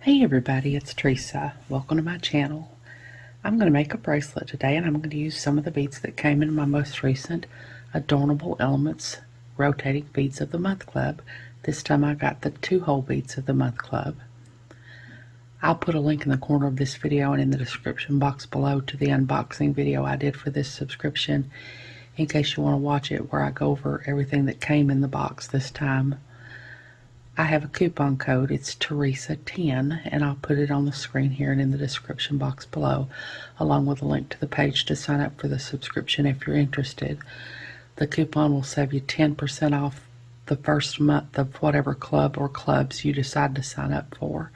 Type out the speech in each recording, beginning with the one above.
Hey everybody, it's Teresa. Welcome to my channel. I'm going to make a bracelet today, and I'm going to use some of the beads that came in my most recent Adornable Elements Rotating Beads of the Month Club. This time I got the 2-hole beads of the month club. I'll put a link in the corner of this video and in the description box below to the unboxing video I did for this subscription in case you want to watch it, where I go over everything that came in the box this time. I have a coupon code. It's Teresa10, and I'll put it on the screen here and in the description box below, along with a link to the page to sign up for the subscription if you're interested. The coupon will save you 10% off the first month of whatever club or clubs you decide to sign up for.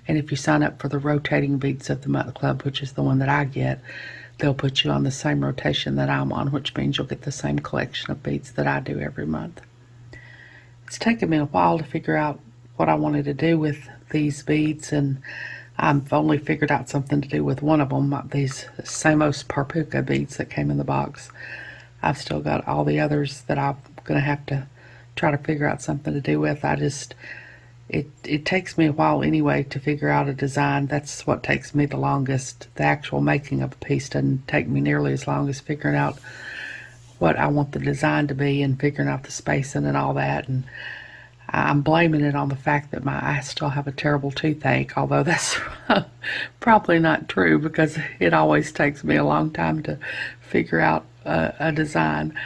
And if you sign up for the Rotating Beads of the Month Club, which is the one that I get, they'll put you on the same rotation that I'm on, which means you'll get the same collection of beads that I do every month. It's taken me a while to figure out what I wanted to do with these beads, and I've only figured out something to do with one of them, these Samos Puca beads that came in the box. I've still got all the others that I'm going to have to try to figure out something to do with. It takes me a while anyway to figure out a design. That's what takes me the longest. The actual making of a piece doesn't take me nearly as long as figuring out what I want the design to be and figuring out the spacing and all that. And I'm blaming it on the fact that I still have a terrible toothache, although that's probably not true, because it always takes me a long time to figure out a design.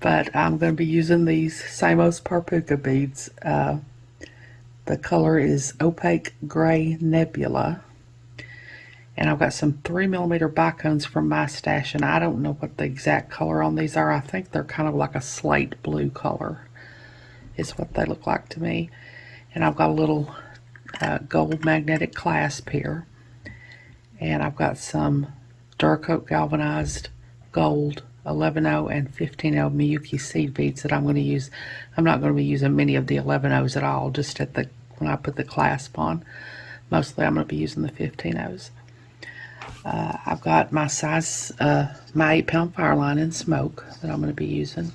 But I'm going to be using these Samos Puca beads. The color is Opaque Gray Nebula. And I've got some 3mm bicones from my stash, and I don't know what the exact color on these are. I think they're kind of like a slate blue color is what they look like to me. And I've got a little gold magnetic clasp here. And I've got some Duracoat galvanized gold 11/0 and 15/0 Miyuki seed beads that I'm going to use. I'm not going to be using many of the 11/0s at all, just when I put the clasp on. Mostly I'm going to be using the 15/0s. I've got my size, my 8-pound fire line in smoke that I'm going to be using.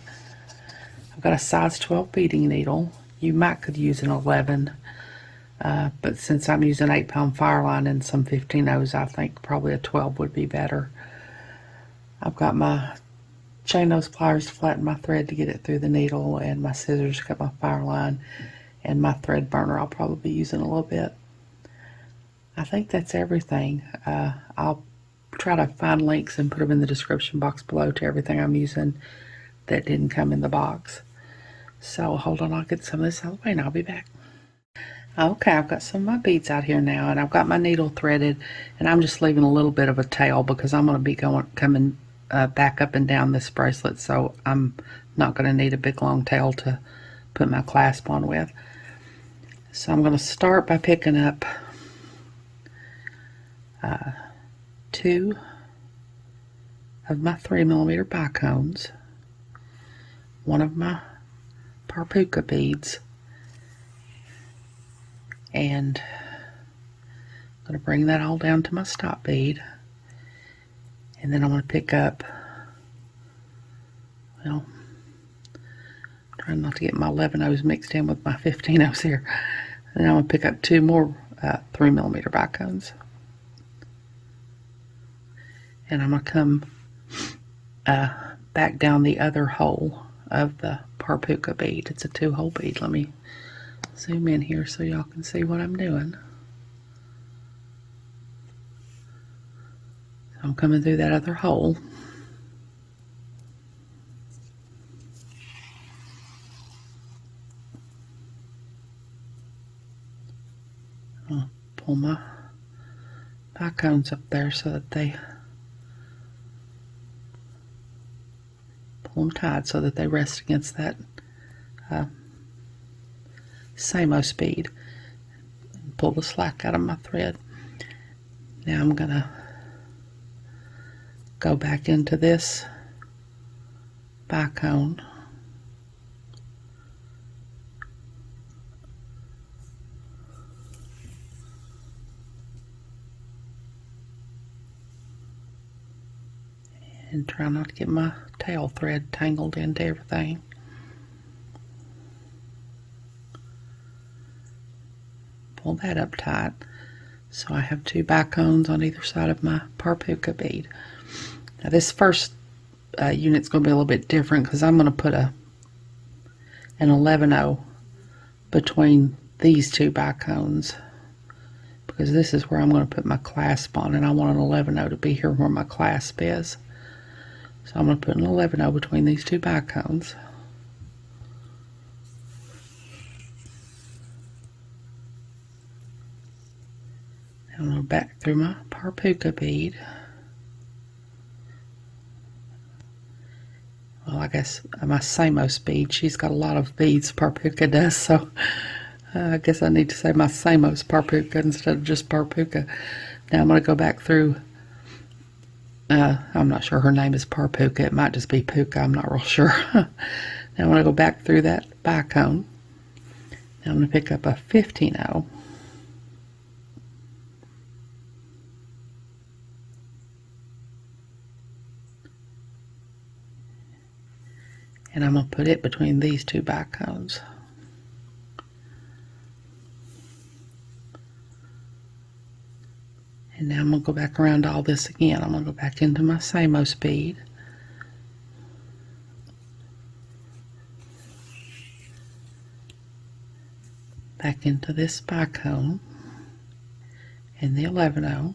I've got a size 12 beading needle. You could use an 11, but since I'm using 8-pound fire line and some 15/0s, I think probably a 12 would be better. I've got my chain nose pliers to flatten my thread to get it through the needle, and my scissors to cut my fire line, and my thread burner I'll probably be using a little bit. I think that's everything. I'll try to find links and put them in the description box below to everything I'm using that didn't come in the box. So hold on, I'll get some of this out of the way and I'll be back. Okay, I've got some of my beads out here now, and I've got my needle threaded, and I'm just leaving a little bit of a tail because I'm going to be coming back up and down this bracelet, so I'm not going to need a big long tail to put my clasp on with. So I'm going to start by picking up 2 of my 3mm bicones, 1 of my Puca beads, and I'm going to bring that all down to my stop bead, and then I'm going to pick up, well, trying not to get my 11/0s mixed in with my 15/0s here, and I'm going to pick up 2 more 3mm bicones. And I'm going to come back down the other hole of the Puca bead. It's a 2-hole bead. Let me zoom in here so y'all can see what I'm doing. So I'm coming through that other hole. I'll pull my bicones up there so that they pull them tight so that they rest against that Samos bead. Pull the slack out of my thread. Now I'm going to go back into this bicone. And try not to get my tail thread tangled into everything. Pull that up tight. So I have 2 bicones on either side of my Puca bead. Now this first unit's going to be a little bit different because I'm going to put an 11/0 between these 2 bicones, because this is where I'm going to put my clasp on, and I want an 11/0 to be here where my clasp is. So I'm going to put an 11/0 between these 2 bicones. I'm going to back through my Puca bead. Well, I guess my Samos bead. She's got a lot of beads, Puca does, so I guess I need to say my Samos Puca instead of just Puca. Now I'm going to go back through, I'm not sure her name is Puca, it might just be Puca, I'm not real sure. Now I'm going to go back through that bicone. Now I'm going to pick up a 15/0. And I'm going to put it between these 2 bicones. And now I'm going to go back around all this again. I'm going to go back into my Samos bead. Back into this bicone. And the 11/0.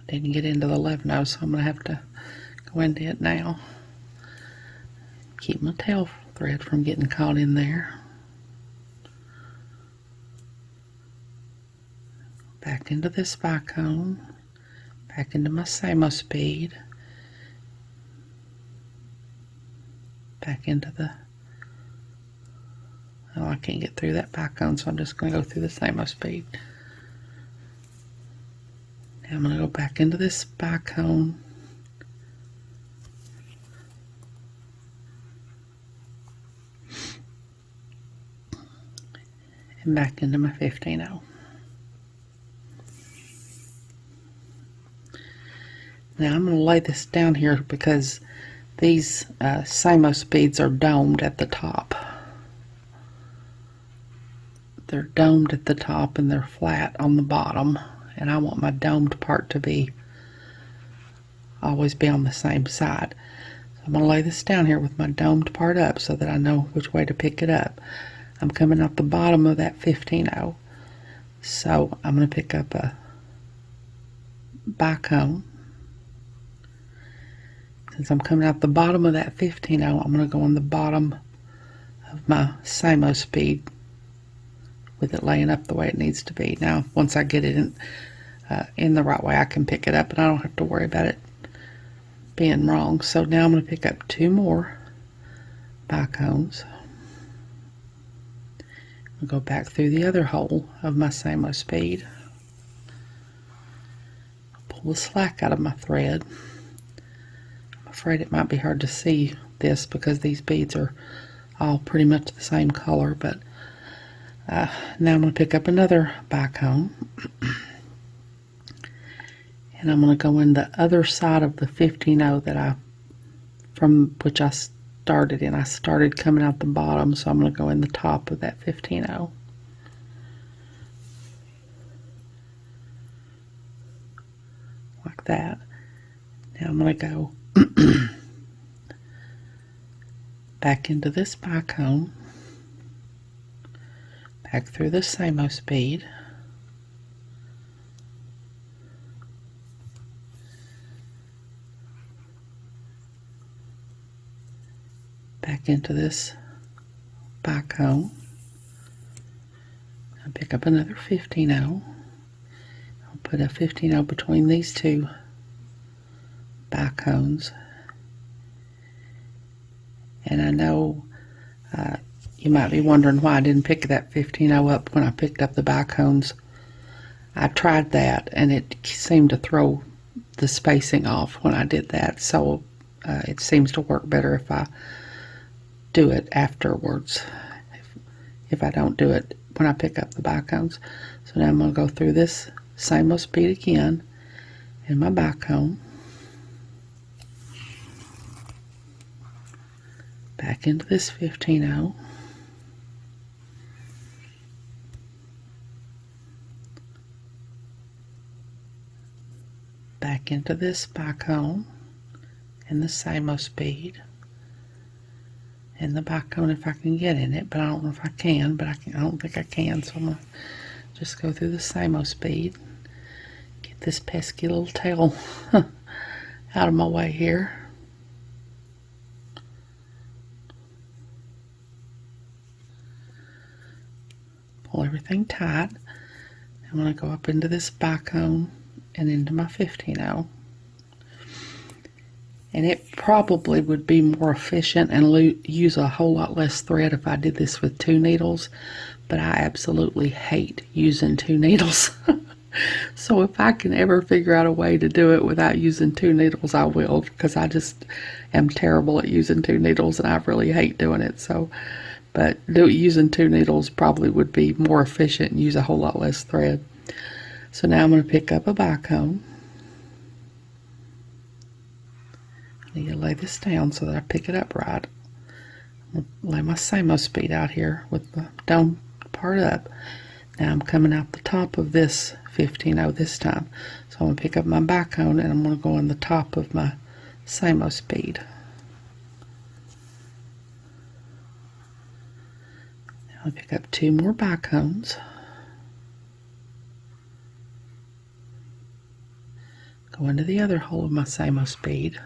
Didn't get into the 11/0, so I'm going to have to go into it now. Keep my tail thread from getting caught in there. Back into this bicone. Back into my Samos bead. Back into the... Oh, I can't get through that bicone, so I'm just going to go through the Samos bead. I'm going to go back into this bicone and back into my 15/0. Now I'm going to lay this down here because these Samos beads are domed at the top. They're domed at the top and they're flat on the bottom. And I want my domed part to always be on the same side. So I'm going to lay this down here with my domed part up so that I know which way to pick it up. I'm coming out the bottom of that 15/0. So I'm going to pick up a bicone. Since I'm coming out the bottom of that 15/0, I'm going to go on the bottom of my Samos bead with it laying up the way it needs to be. Now, once I get it in the right way, I can pick it up and I don't have to worry about it being wrong. So now I'm going to pick up 2 more bicones. I'll go back through the other hole of my Samos bead. Pull the slack out of my thread. I'm afraid it might be hard to see this because these beads are all pretty much the same color, but now I'm going to pick up another bicone. And I'm going to go in the other side of the 15/0 from which I started in. I started coming out the bottom, so I'm going to go in the top of that 15/0. Like that. Now I'm going to go back into this bicone, back through the Samos bead, back into this bicone. I'll pick up another 15/0. I'll put a 15/0 between these 2 bicones. And I know you might be wondering why I didn't pick that 15/0 up when I picked up the bicones. I tried that and it seemed to throw the spacing off when I did that. So it seems to work better if I do it afterwards, if I don't do it when I pick up the bicones. So now I'm going to go through this Samos bead again in my bicone, back into this 15/0, back into this bicone and the Samos bead and the bicone if I can get in it, but I don't know if I can, but I don't think I can, so I'm going to just go through the Samos bead, get this pesky little tail out of my way here. Pull everything tight. I'm going to go up into this bicone and into my 15-0. And it probably would be more efficient and use a whole lot less thread if I did this with 2 needles, but I absolutely hate using 2 needles. So if I can ever figure out a way to do it without using 2 needles, I will, because I just am terrible at using 2 needles and I really hate doing it. So, but using 2 needles probably would be more efficient and use a whole lot less thread. So now I'm going to pick up a bicone. I need to lay this down so that I pick it up right. I'm going to lay my Samos bead out here with the dome part up. Now I'm coming out the top of this 15-0 this time. So I'm going to pick up my bicone and I'm going to go on the top of my Samos bead. Now I'll pick up 2 more bicones. Go into the other hole of my Samos bead.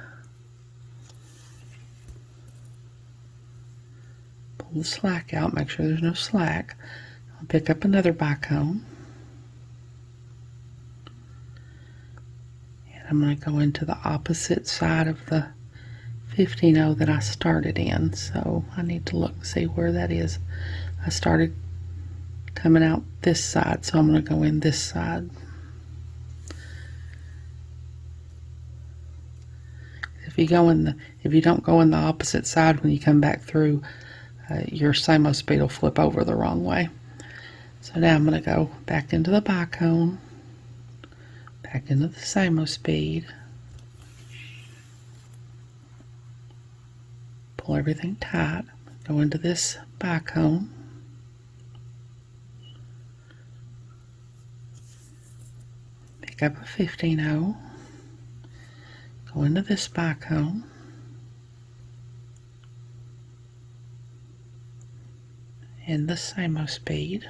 Pull the slack out, make sure there's no slack. I'll pick up another bicone. And I'm going to go into the opposite side of the 15-0 that I started in. So I need to look and see where that is. I started coming out this side, so I'm going to go in this side. If you don't go in the opposite side when you come back through, your Samos bead will flip over the wrong way. So now I'm going to go back into the bicone, back into the Samos bead, pull everything tight, go into this bicone, pick up a 15-0, go into this bicone, and the Samos bead,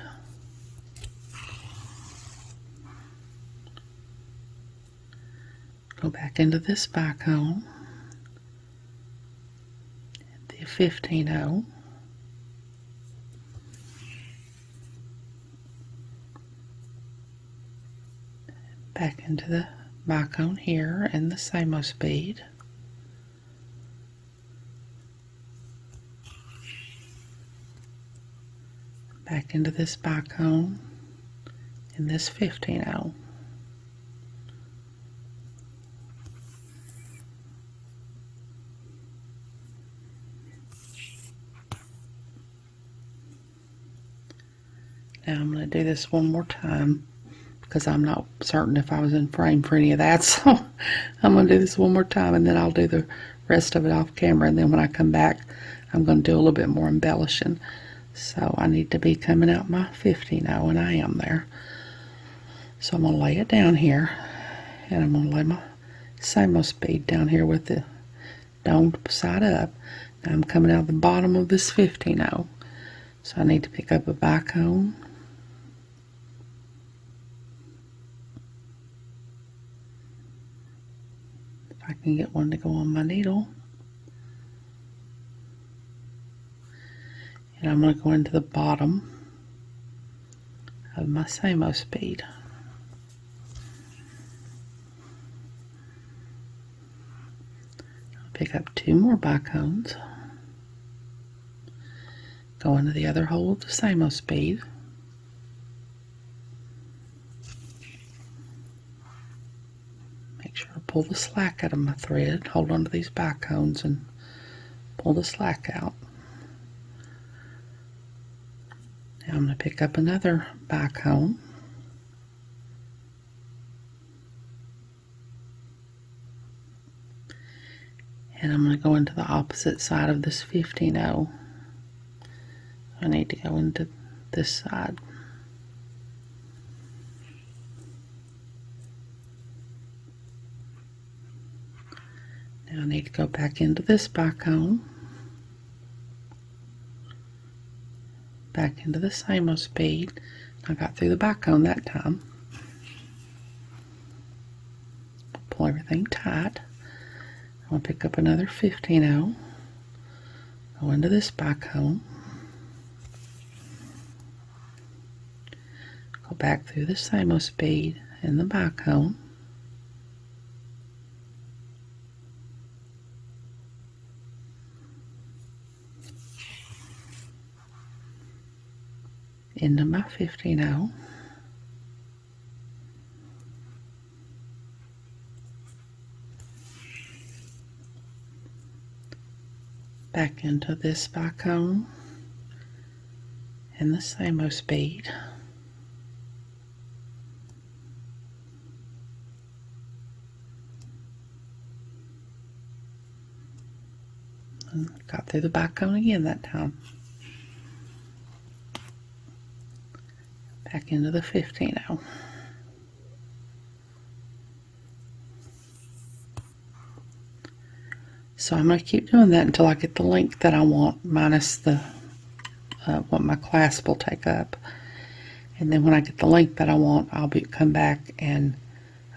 go back into this bicone, the 15-0, back into the bicone here and the Samos bead, back into this bicone and this 15-0. Now I'm going to do this one more time because I'm not certain if I was in frame for any of that, so I'm going to do this one more time and then I'll do the rest of it off camera, and then when I come back I'm going to do a little bit more embellishing. So I need to be coming out my 15-0, and I am there. So I'm going to lay it down here, and I'm going to lay my Samos bead down here with the domed side up. Now I'm coming out the bottom of this 15-0. So I need to pick up a bicone, if I can get one to go on my needle. And I'm going to go into the bottom of my Samos bead. I'll pick up 2 more bicones, go into the other hole of the Samos bead, make sure I pull the slack out of my thread, hold on to these bicones and pull the slack out. Now I'm going to pick up another bicone, and I'm going to go into the opposite side of this 15-0. I need to go into this side. Now I need to go back into this bicone, back into the Samos bead. I got through the bicone that time. Pull everything tight. I'm going to pick up another 15-0, go into this bicone, go back through the Samos bead in the bicone, into my 15-0, back into this bicone and the Samos bead, and got through the bicone again that time. Back into the 15-0. So I'm going to keep doing that until I get the length that I want, minus the what my clasp will take up. And then when I get the length that I want, I'll come back and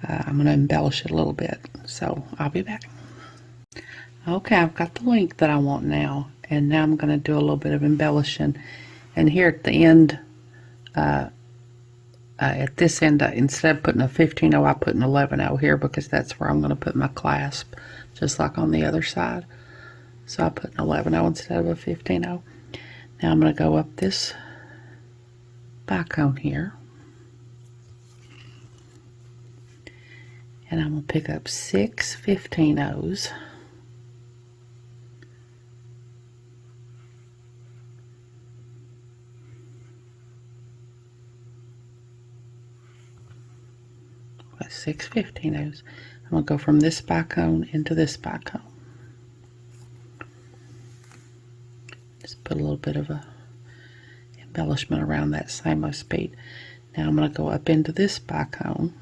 I'm going to embellish it a little bit. So I'll be back. Okay, I've got the length that I want now, and now I'm going to do a little bit of embellishing. And here at the end, at this end, instead of putting a 15-0, I put an 11-0 here because that's where I'm going to put my clasp, just like on the other side. So I put an 11-0 instead of a 15-0. Now I'm going to go up this bicone here, and I'm going to pick up 6 15-0s. Got 6 15-0s. I'm going to go from this bicone into this bicone. Just put a little bit of a embellishment around that Samos bead. Now I'm going to go up into this bicone.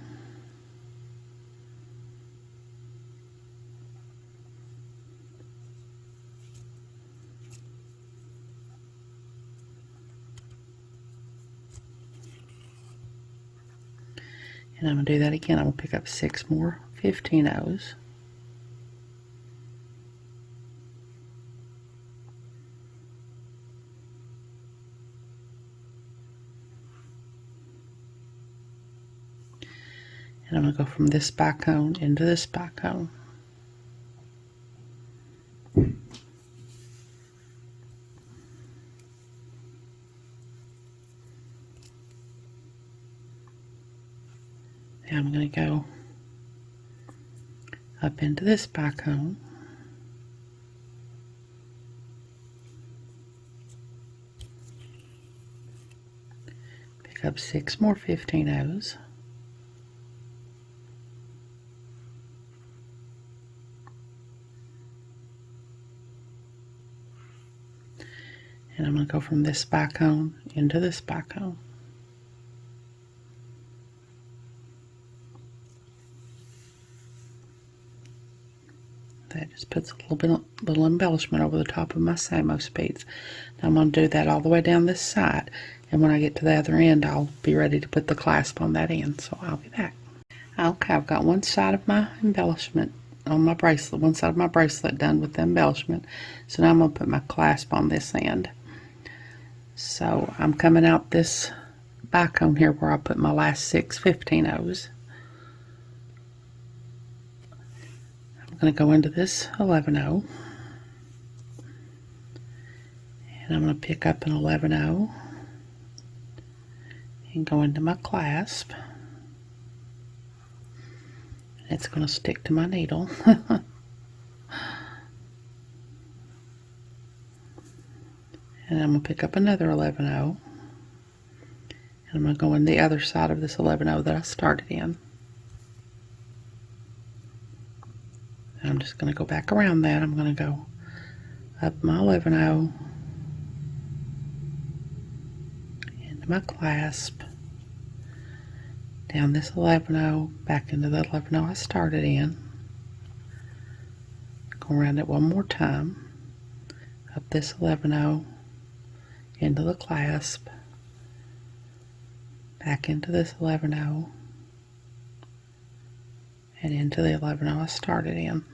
And I'm going to do that again. I'm going to pick up 6 more 15-0s. And I'm going to go from this bicone into this bicone. Now I'm going to go up into this bicone. Pick up 6 more 15-0s. And I'm going to go from this bicone into this bicone. That just puts a little embellishment over the top of my Samos beads. Now I'm going to do that all the way down this side, and when I get to the other end, I'll be ready to put the clasp on that end. So I'll be back. Okay, I've got one side of my embellishment on my bracelet, one side of my bracelet done with the embellishment. So now I'm going to put my clasp on this end. So I'm coming out this bicone here where I put my last 6 15-0s. I'm going to go into this 11-0, and I'm going to pick up an 11-0 and go into my clasp. It's going to stick to my needle. And I'm going to pick up another 11-0, and I'm going to go in the other side of this 11-0 that I started in. And I'm just going to go back around that. I'm going to go up my 11-0, into my clasp, down this 11-0, back into the 11-0 I started in, Go around it one more time, up this 11-0, into the clasp, back into this 11-0, and into the 11-0 I started in.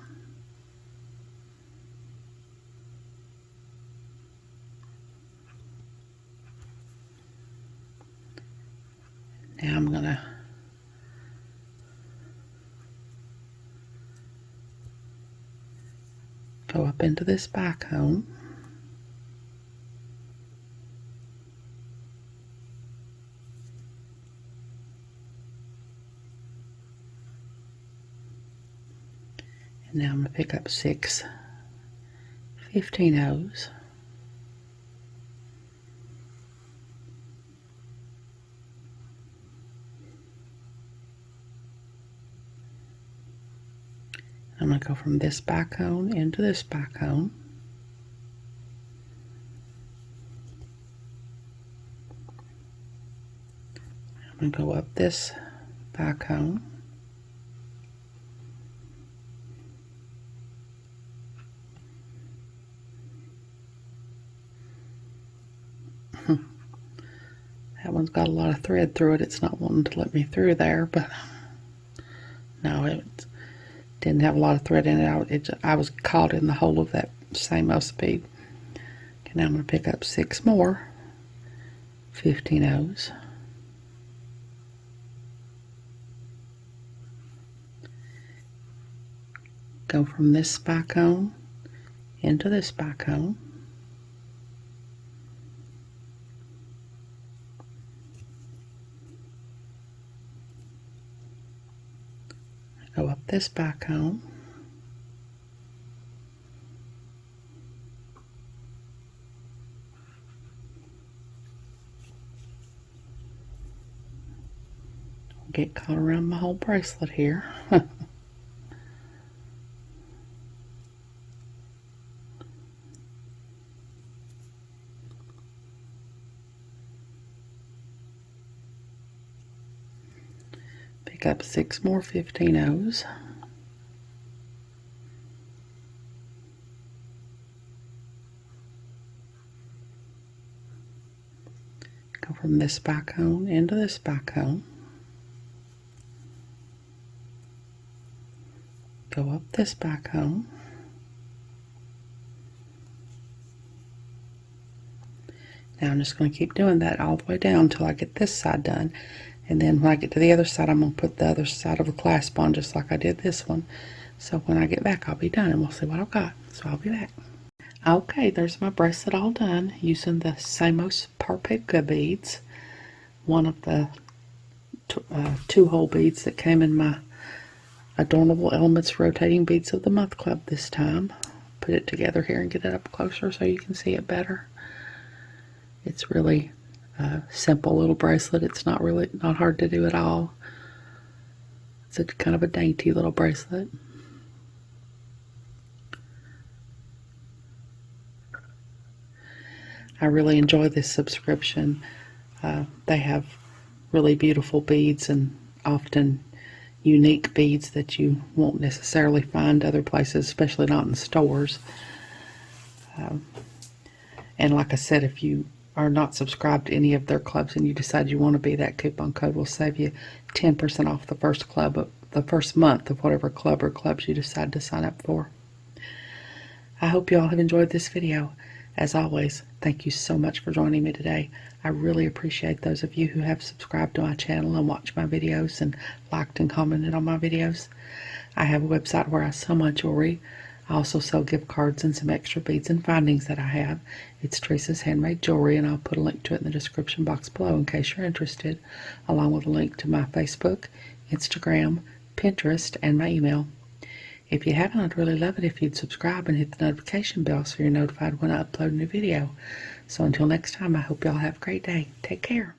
Now I'm going to go up into this bicone, and now I'm going to pick up 6 15-0s, I'm going to go from this bicone into this bicone, I'm going to go up this bicone, that one's got a lot of thread through it. It's not wanting to let me through there, but no, it didn't have a lot of thread in it. I was caught in the hole of that Samos bead. Okay, now I'm going to pick up 6 more 15-0s. Go from this bicone into this bicone. Go up this bicone, get caught around my whole bracelet here. Pick up 6 more 15-0s. Go from this bicone into this bicone. Go up this bicone. Now I'm just going to keep doing that all the way down until I get this side done. And then when I get to the other side, I'm going to put the other side of the clasp on just like I did this one. So when I get back, I'll be done and we'll see what I've got. So I'll be back. Okay, there's my bracelet all done using the Samos Puca beads. One of the 2-hole beads that came in my Adornable Elements Rotating Beads of the Month Club this time. Put it together here and get it up closer so you can see it better. It's really a simple little bracelet. It's not hard to do at all. It's a kind of a dainty little bracelet. I really enjoy this subscription. They have really beautiful beads and often unique beads that you won't necessarily find other places, especially not in stores. And like I said, if you are not subscribed to any of their clubs and you decide you want to be, that coupon code will save you 10% off the first club, the first month of whatever club or clubs you decide to sign up for. I hope you all have enjoyed this video. As always, thank you so much for joining me today. I really appreciate those of you who have subscribed to my channel and watched my videos and liked and commented on my videos. I have a website where I sell my jewelry. I also sell gift cards and some extra beads and findings that I have. It's Teresa's Handmade Jewelry, and I'll put a link to it in the description box below in case you're interested, along with a link to my Facebook, Instagram, Pinterest, and my email. If you haven't, I'd really love it if you'd subscribe and hit the notification bell so you're notified when I upload a new video. So until next time, I hope y'all have a great day. Take care.